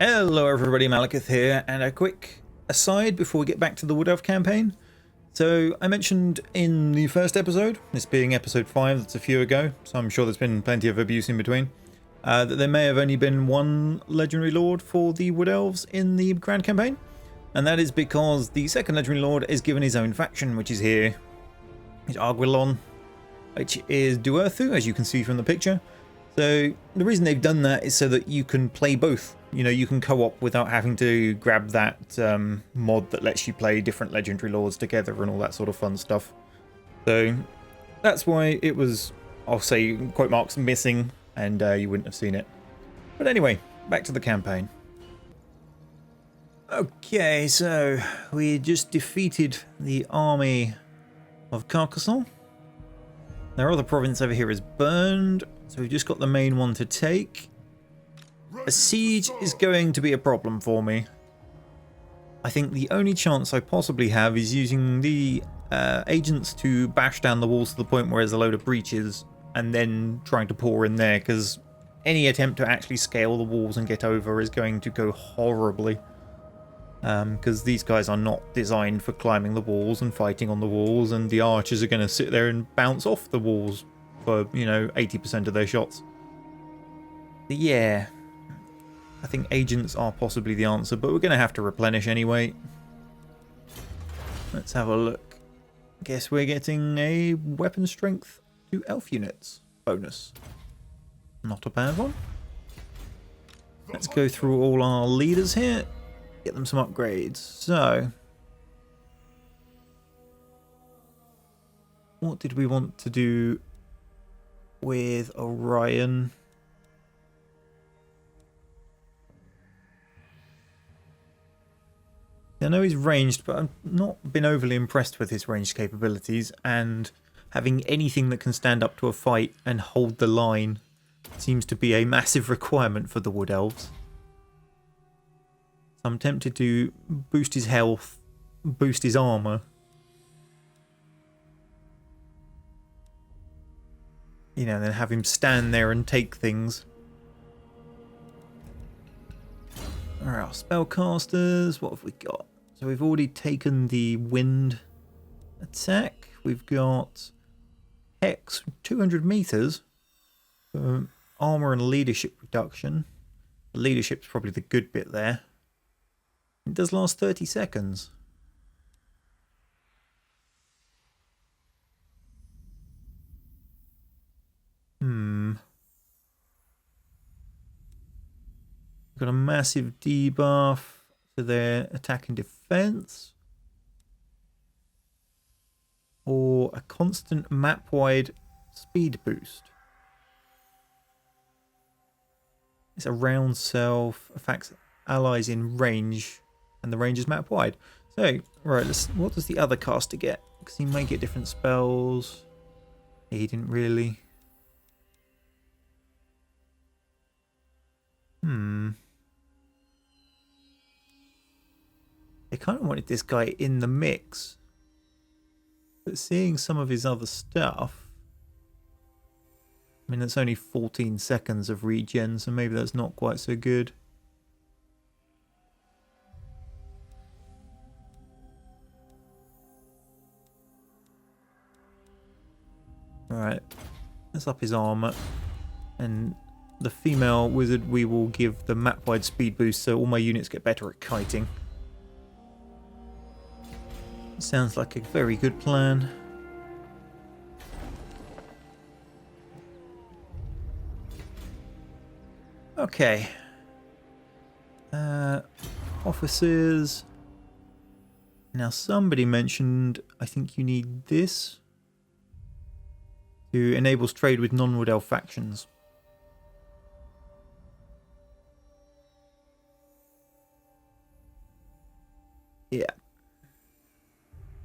Hello everybody, Malakith here, and a quick aside before we get back to the Wood Elf campaign. So I mentioned in the first episode, this being episode 5, that's a few ago, so I'm sure there's been plenty of abuse in between, that there may have only been one legendary lord for the Wood Elves in the Grand Campaign, and that is because the second legendary lord is given his own faction, which is here. It's Arguilon, which is Duerthu, as you can see from the picture. So the reason they've done that is so that you can play both. You know, you can co-op without having to grab that mod that lets you play different legendary lords together and all that sort of fun stuff. So that's why it was, I'll say, quote marks, missing, and you wouldn't have seen it. But anyway, back to the campaign. Okay, so we just defeated the army of Carcassonne. Their other province over here is burned, so we've just got the main one to take. A siege is going to be a problem for me. I think the only chance I possibly have is using the agents to bash down the walls to the point where there's a load of breaches and then trying to pour in there, because any attempt to actually scale the walls and get over is going to go horribly. Because these guys are not designed for climbing the walls and fighting on the walls, and the archers are going to sit there and bounce off the walls for, you know, 80% of their shots. But yeah, I think agents are possibly the answer, but we're going to have to replenish anyway. Let's have a look. Guess we're getting a weapon strength to elf units bonus. Not a bad one. Let's go through all our leaders here. Get them some upgrades. So, what did we want to do with Orion? I know he's ranged, but I've not been overly impressed with his ranged capabilities, and having anything that can stand up to a fight and hold the line seems to be a massive requirement for the Wood Elves. I'm tempted to boost his health, boost his armor. You know, and then have him stand there and take things. Alright, our spellcasters, what have we got? So we've already taken the wind attack. We've got Hex 200 meters for armor and leadership reduction. Leadership's probably the good bit there. It does last 30 seconds. Got a massive debuff to their attack and defense. Or a constant map-wide speed boost. It's a round self, affects allies in range, and the range is map wide. So, right, what does the other caster get? Because he may get different spells. He didn't really. They kind of wanted this guy in the mix. But seeing some of his other stuff, I mean, that's only 14 seconds of regen, so maybe that's not quite so good. Alright, let's up his armor. And the female wizard we will give the map-wide speed boost so all my units get better at kiting. Sounds like a very good plan. Okay. Officers. Now somebody mentioned, I think you need this to enables trade with non-Wood Elf factions. Yeah.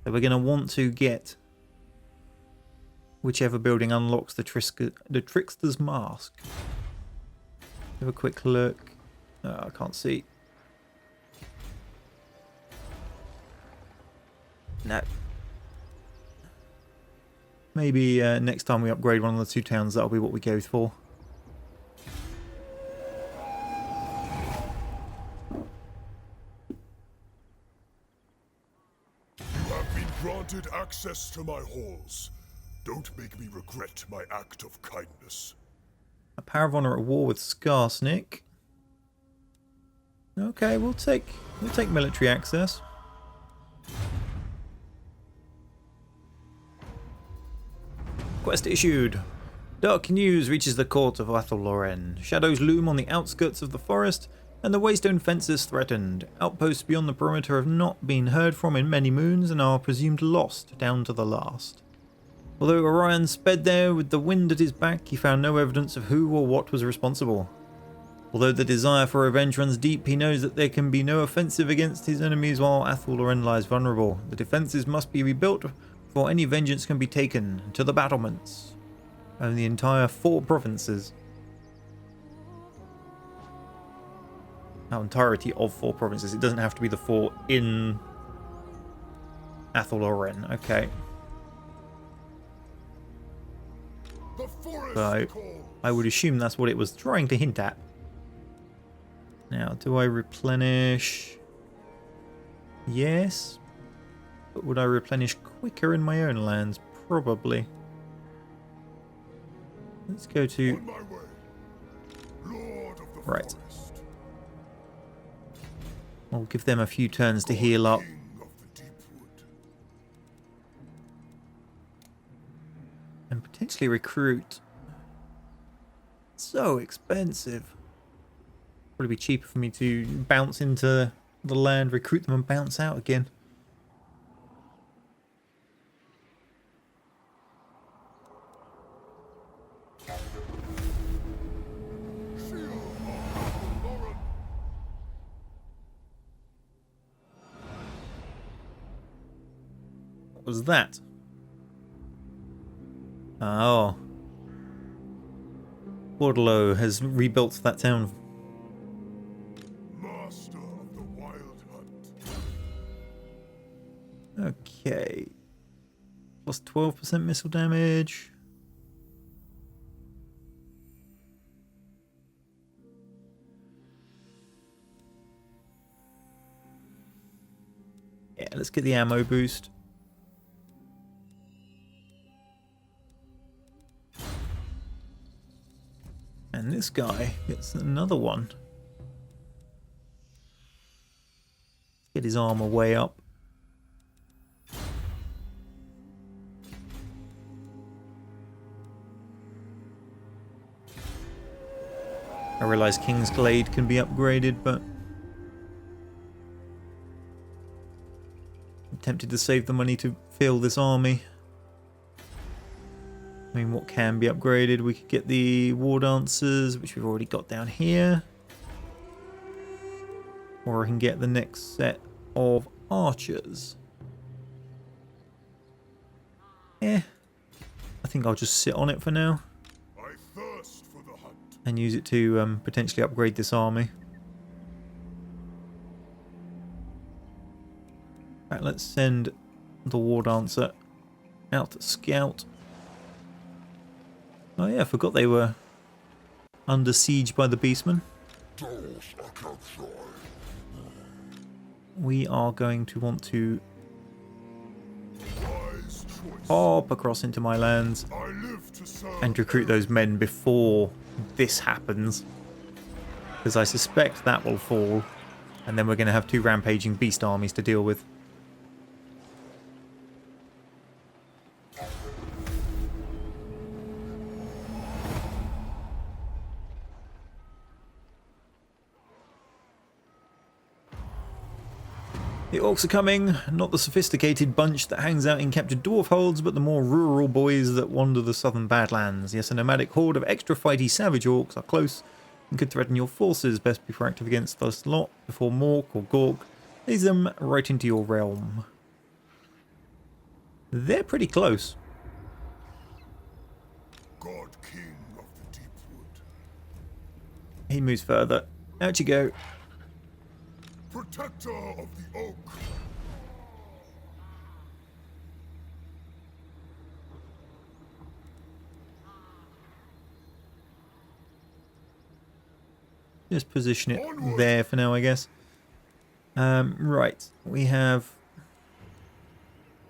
So we're going to want to get whichever building unlocks the Trickster's Mask. Have a quick look. Oh, I can't see. No. Maybe next time we upgrade one of the two towns, that'll be what we go for. access to my halls. Don't make me regret my act of kindness. A power of honor at war with Skarsnik. Okay, we'll take military access. Quest issued. Dark news reaches the court of Athelloren. Shadows loom on the outskirts of the forest, and the Waystone fences threatened. Outposts beyond the perimeter have not been heard from in many moons and are presumed lost down to the last. Although Orion sped there with the wind at his back, he found no evidence of who or what was responsible. Although the desire for revenge runs deep, he knows that there can be no offensive against his enemies while Athelloren lies vulnerable. The defences must be rebuilt before any vengeance can be taken. To the battlements. And the entire 4 provinces. Our entirety of 4 provinces. It doesn't have to be the 4 in Athelloren. Okay. So, I would assume that's what it was trying to hint at. Now, do I replenish? Yes. But would I replenish quicker in my own lands? Probably. Let's go to... Right. I'll give them a few turns to heal up. And potentially recruit. So expensive. Probably be cheaper for me to bounce into the land, recruit them and bounce out again. What was that? Oh. Wardlow has rebuilt that town. Master of the Wild Hunt. Okay. Plus 12% missile damage. Yeah, let's get the ammo boost. And this guy gets another one. Get his armor way up. I realise King's Glade can be upgraded, but I'm tempted to save the money to fill this army. I mean, what can be upgraded? We could get the War Dancers, which we've already got down here. Or I can get the next set of Archers. I think I'll just sit on it for now. I thirst for the hunt. And use it to potentially upgrade this army. Right, let's send the War Dancer out to scout. Oh yeah, I forgot they were under siege by the Beastmen. We are going to want to hop across into my lands and recruit those men before this happens. Because I suspect that will fall. And then we're going to have 2 rampaging beast armies to deal with. The orcs are coming, not the sophisticated bunch that hangs out in captured dwarf holds, but the more rural boys that wander the southern Badlands. Yes, a nomadic horde of extra fighty savage orcs are close and could threaten your forces. Best be proactive against this lot before Mork or Gork leads them right into your realm. They're pretty close. God King of the Deepwood. He moves further. Out you go. Protector of the Oak. Just position it there for now, I guess. Right, we have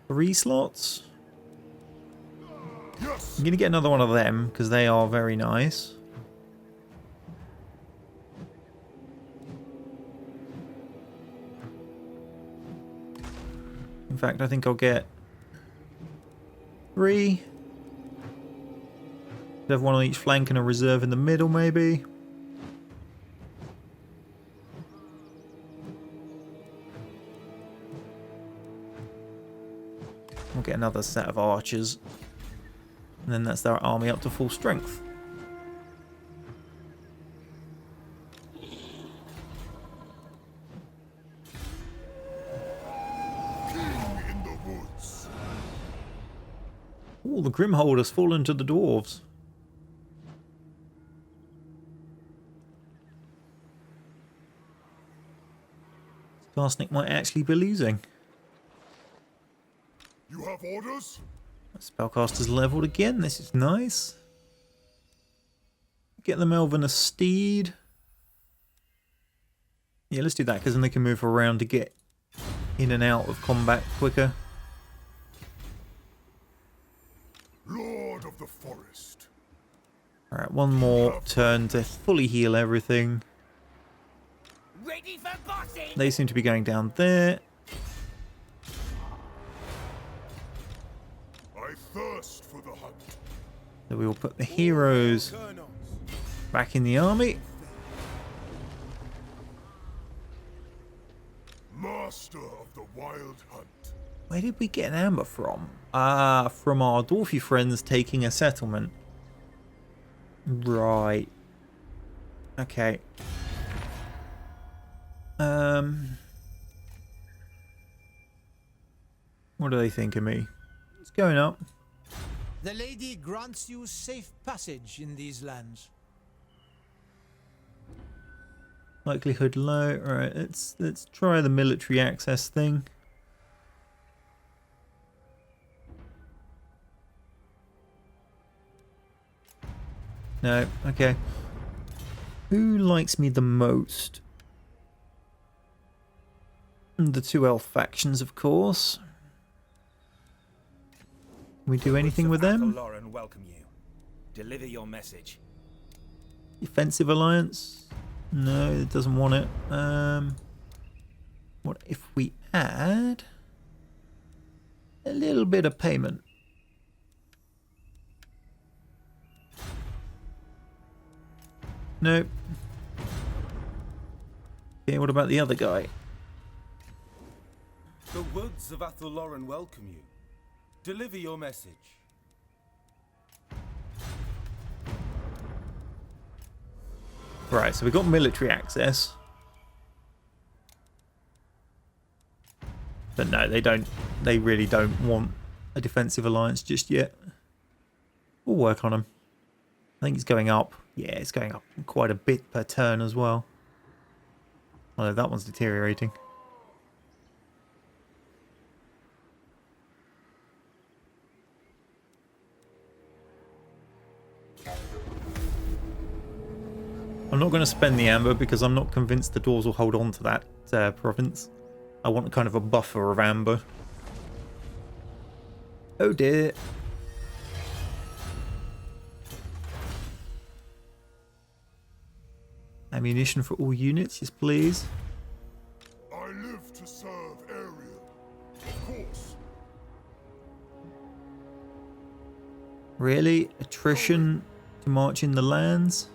3 slots. Yes. I'm going to get another one of them because they are very nice. In fact, I think I'll get 3. Have one on each flank and a reserve in the middle, maybe. We'll get another set of archers. And then that's their army up to full strength. King in the woods. Oh, the Grimhold has fallen to the dwarves. Starsnick might actually be losing. You have orders? Spellcaster's leveled again. This is nice. Get them Elven a steed. Yeah, let's do that because then they can move around to get in and out of combat quicker. Lord of the forest. Alright, one more turn to fully heal everything. Ready for bossing! They seem to be going down there. I thirst for the hunt. So we will put the heroes back in the army. Master of the wild hunt. Where did we get an amber from? From our dwarfy friends taking a settlement. Right. Okay. What do they think of me? It's going up. The lady grants you safe passage in these lands. Likelihood low. Alright, let's try the military access thing. No, okay. Who likes me the most? The 2 elf factions, of course. Can we do anything with them? Lauren welcome you. Deliver your message. Defensive alliance? No, it doesn't want it. What if we add a little bit of payment? Nope. Okay, what about the other guy? The woods of Lauren welcome you. Deliver your message. Right, so we've got military access. But no, they really don't want a defensive alliance just yet. We'll work on them. I think it's going up. Yeah, it's going up quite a bit per turn as well. Although that one's deteriorating. I'm not going to spend the amber because I'm not convinced the dwarves will hold on to that province. I want kind of a buffer of amber. Oh dear. Ammunition for all units, yes please. I live to serve Ariel. Of course. Really? Attrition to march in the lands?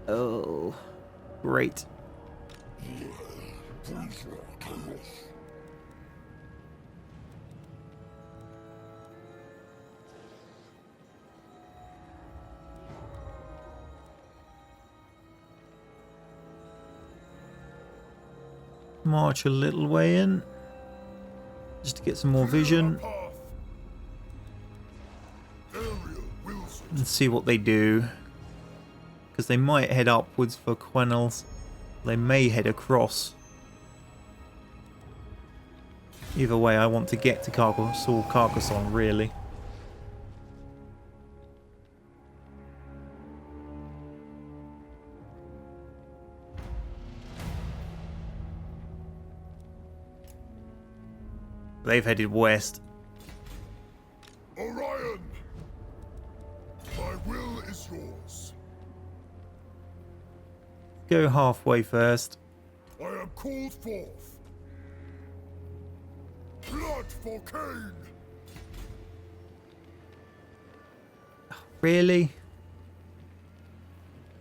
Oh, great. March a little way in, just to get some more vision and see what they do. Because they might head upwards for Quenels. They may head across. Either way, I want to get to Carcassonne, really. They've headed west. Orion! My will is yours. Go halfway first. I am called forth. Blood for Cain! Really?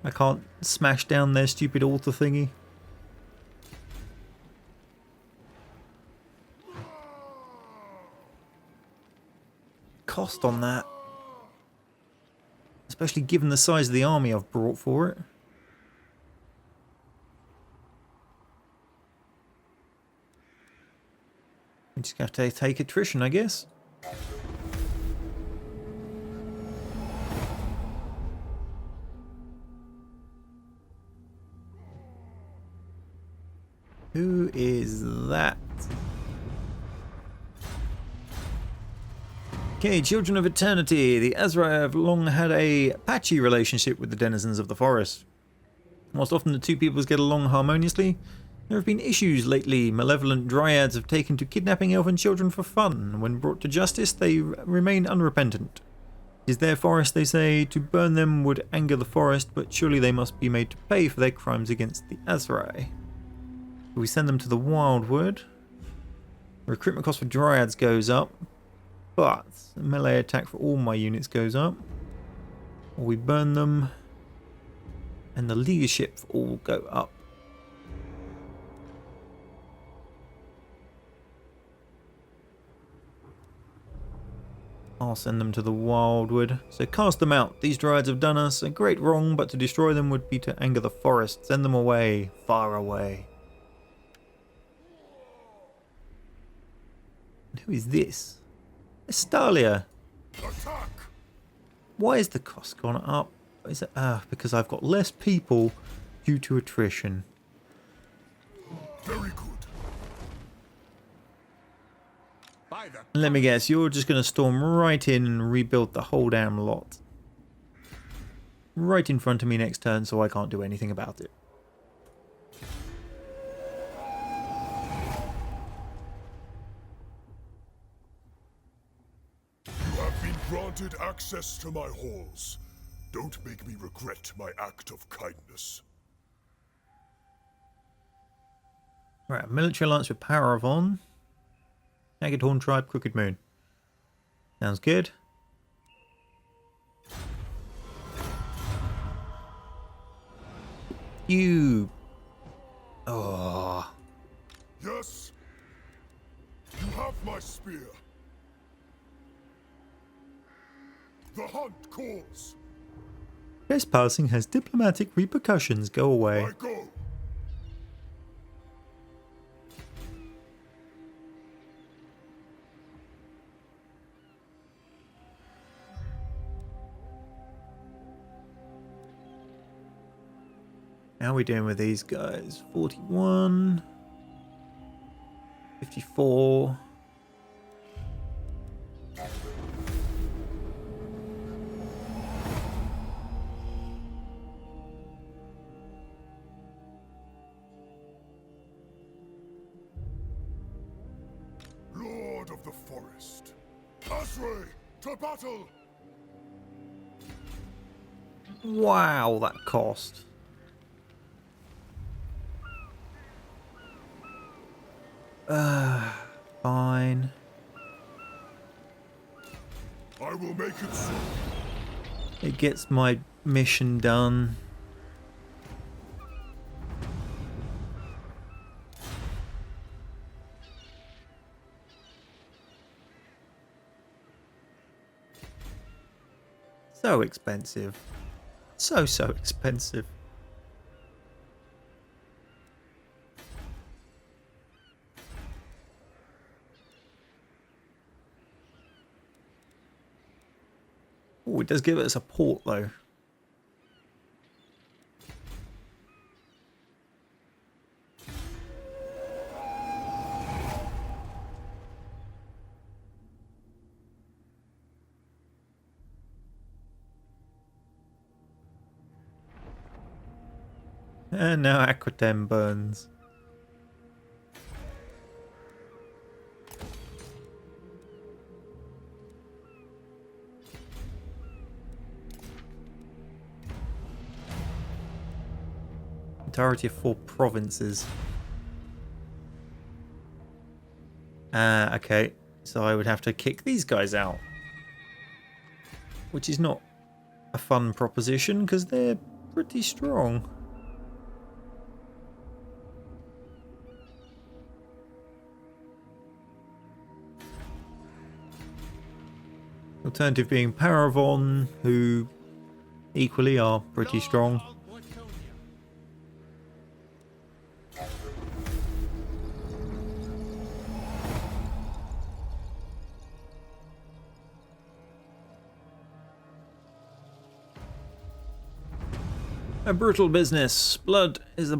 I can't smash down their stupid altar thingy. Cost on that. Especially given the size of the army I've brought for it. We just have to take attrition, I guess. Who is that? Okay, Children of Eternity. The Azrai have long had a patchy relationship with the denizens of the forest. Whilst often the two peoples get along harmoniously, there have been issues lately. Malevolent dryads have taken to kidnapping elven children for fun. When brought to justice, they remain unrepentant. It is their forest, they say. To burn them would anger the forest, but surely they must be made to pay for their crimes against the Azrai. We send them to the Wildwood. Recruitment cost for dryads goes up, but melee attack for all my units goes up. Or we burn them, and the leadership all go up. I'll send them to the Wildwood. So cast them out. These dryads have done us a great wrong, but to destroy them would be to anger the forest. Send them away, far away. And who is this? Estalia. Attack! Why is the cost gone up? Is it because I've got less people due to attrition. Very good. Let me guess, you're just going to storm right in and rebuild the whole damn lot. Right in front of me next turn, so I can't do anything about it. You have been granted access to my halls. Don't make me regret my act of kindness. Right, military alliance with Paravon. Jagged Horn Tribe, Crooked Moon. Sounds good. You. Oh. Yes. You have my spear. The hunt calls. Trespassing has diplomatic repercussions. Go away. I go. How are we doing with these guys? 41. 54. Lord of the forest. Azrai, to battle! Wow, that cost. Fine. I will make it soon. It gets my mission done. So expensive. So expensive. Oh, it does give us a port though. And now Aquitaine burns. Entirety of 4 provinces. Okay. So I would have to kick these guys out. Which is not a fun proposition, because they're pretty strong. Alternative being Paravon, who equally are pretty strong. A brutal business. Battle is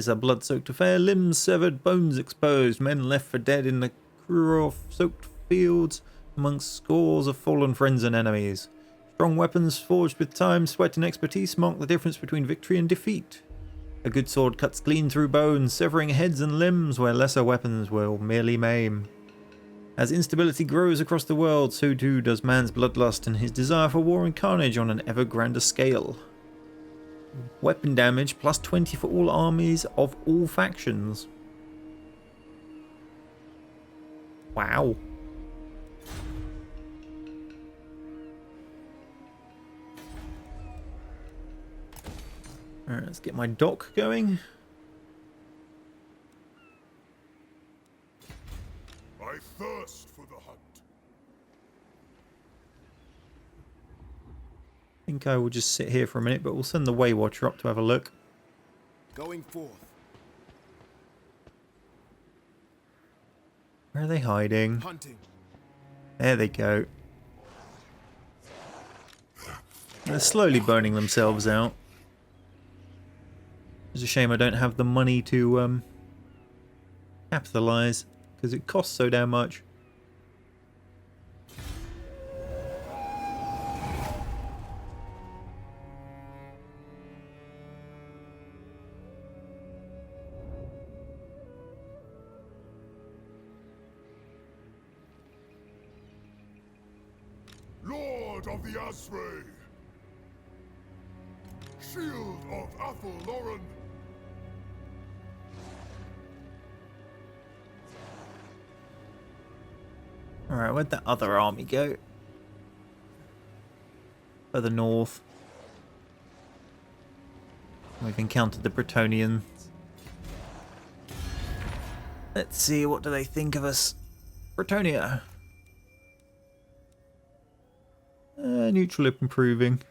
a blood-soaked affair. Limbs severed, bones exposed, men left for dead in the soaked fields amongst scores of fallen friends and enemies. Strong weapons forged with time, sweat, and expertise mark the difference between victory and defeat. A good sword cuts clean through bones, severing heads and limbs where lesser weapons will merely maim. As instability grows across the world, so too does man's bloodlust and his desire for war and carnage on an ever grander scale. Weapon damage plus 20 for all armies of all factions. Wow. Alright, let's get my dock going. I thirst for the hunt. I think I will just sit here for a minute, but we'll send the Way Watcher up to have a look. Going forth. Where are they hiding? Hunting. There they go. They're slowly burning themselves out. It's a shame I don't have the money to capitalise, because it costs so damn much. Lord of the Asray, Shield of Athel Loren. Alright, where'd that other army go? Further north. We've encountered the Bretonnians. Let's see, what do they think of us? Bretonia. Neutral improving.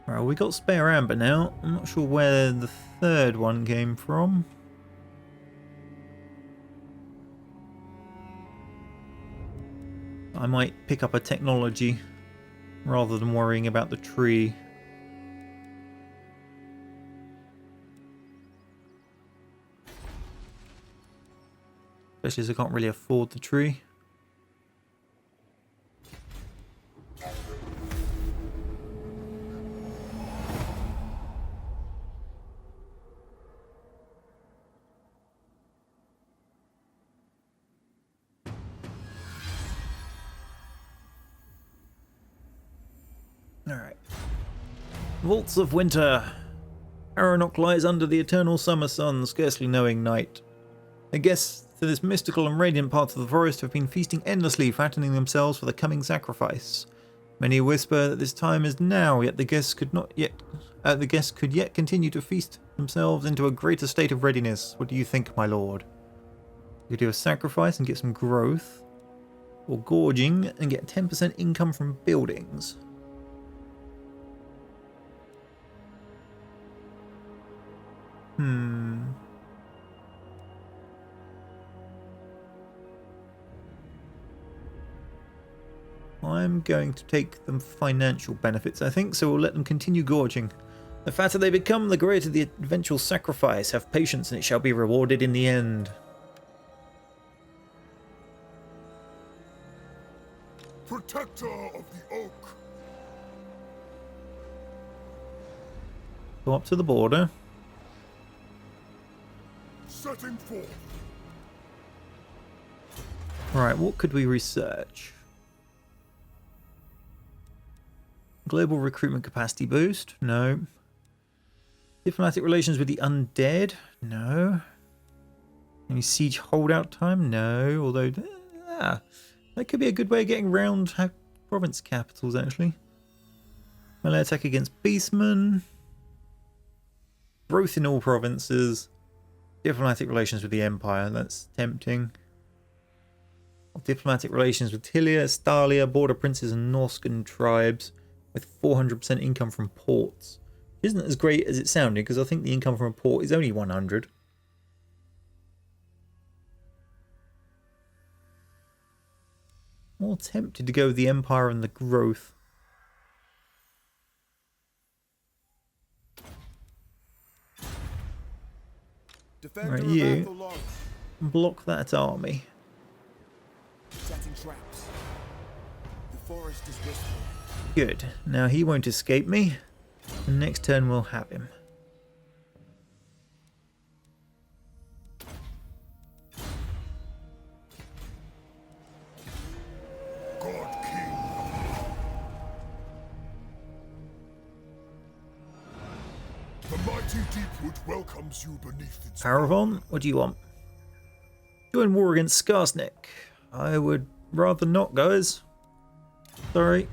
Right, we got spare amber now. I'm not sure where the third one came from. I might pick up a technology rather than worrying about the tree. Especially as I can't really afford the tree. Alright. Vaults of Winter. Aranok lies under the eternal summer sun, scarcely knowing night. The guests to this mystical and radiant part of the forest have been feasting endlessly, fattening themselves for the coming sacrifice. Many whisper that this time is now, yet the guests could yet continue to feast themselves into a greater state of readiness. What do you think, my lord? We could do a sacrifice and get some growth, or gorging and get 10% income from buildings. I'm going to take them financial benefits, I think, so we'll let them continue gorging. The fatter they become, the greater the eventual sacrifice. Have patience and it shall be rewarded in the end. Protector of the Oak. Go up to the border. Setting forth. Right, what could we research? Global recruitment capacity boost? No. Diplomatic relations with the undead? No. Any siege holdout time? No. Although, that could be a good way of getting around province capitals, actually. Melee attack against beastmen. Growth in all provinces. Diplomatic relations with the Empire. That's tempting. Diplomatic relations with Tilia, Stalia, border princes, and Norscan tribes with 400% income from ports. Isn't as great as it sounded, because I think the income from a port is only 100. More tempted to go with the Empire and the growth. Defender Right, of you Athel Lauren. block that army. Setting traps. The forest is whispering. Good. Now he won't escape me. And next turn we'll have him. God King. The mighty Deepwood welcomes you beneath its Paravon, what do you want? Join war against Skarsnik. I would rather not, guys. Sorry.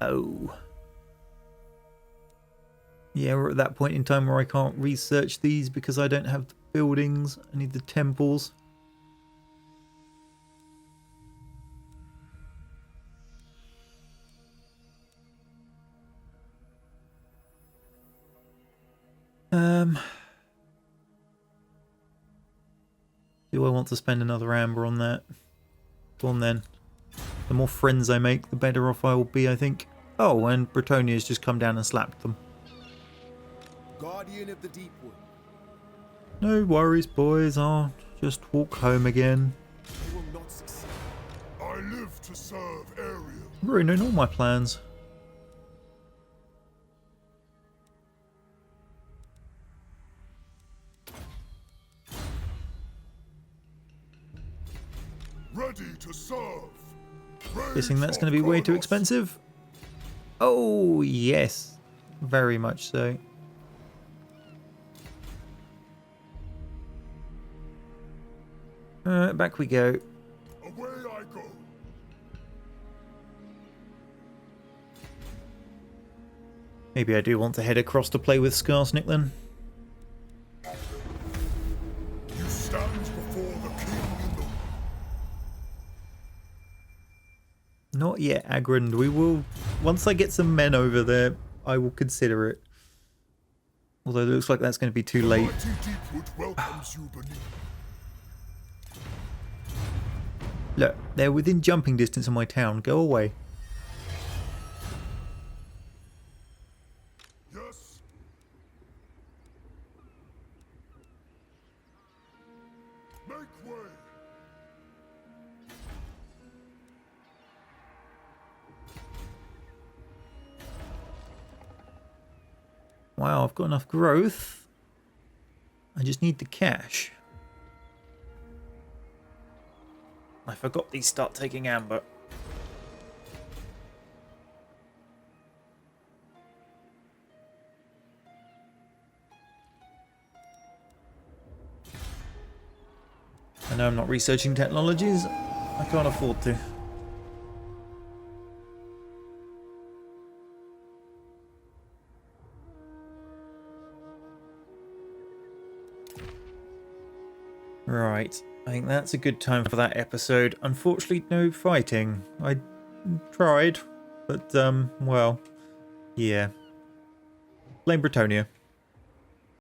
Oh. Yeah, we're at that point in time where I can't research these because I don't have the buildings. I need the temples. Do I want to spend another amber on that? Go on then. The more friends I make, the better off I will be, I think. Oh, and Bretonia's just come down and slapped them. Guardian of the Deepwood. No worries, boys. I'll just walk home again. They will not succeed. I live to serve Ariel. Ruining all my plans. Ready to serve. Guessing that's going to be way too expensive. Oh, yes. Very much so. Back we go. Away I go. Maybe I do want to head across to play with Skarsnik then. You stand before the king in the... Not yet, Agrand. We will... Once I get some men over there, I will consider it. Although it looks like that's going to be too late. Mighty Deepwood welcomes you beneath. Look, they're within jumping distance of my town. Go away. Yes. Make way. Wow, I've got enough growth. I just need the cash. I forgot these start taking amber. I know I'm not researching technologies. I can't afford to. Right. I think that's a good time for that episode. Unfortunately, no fighting. I tried, but, well, yeah. Blame Bretonia.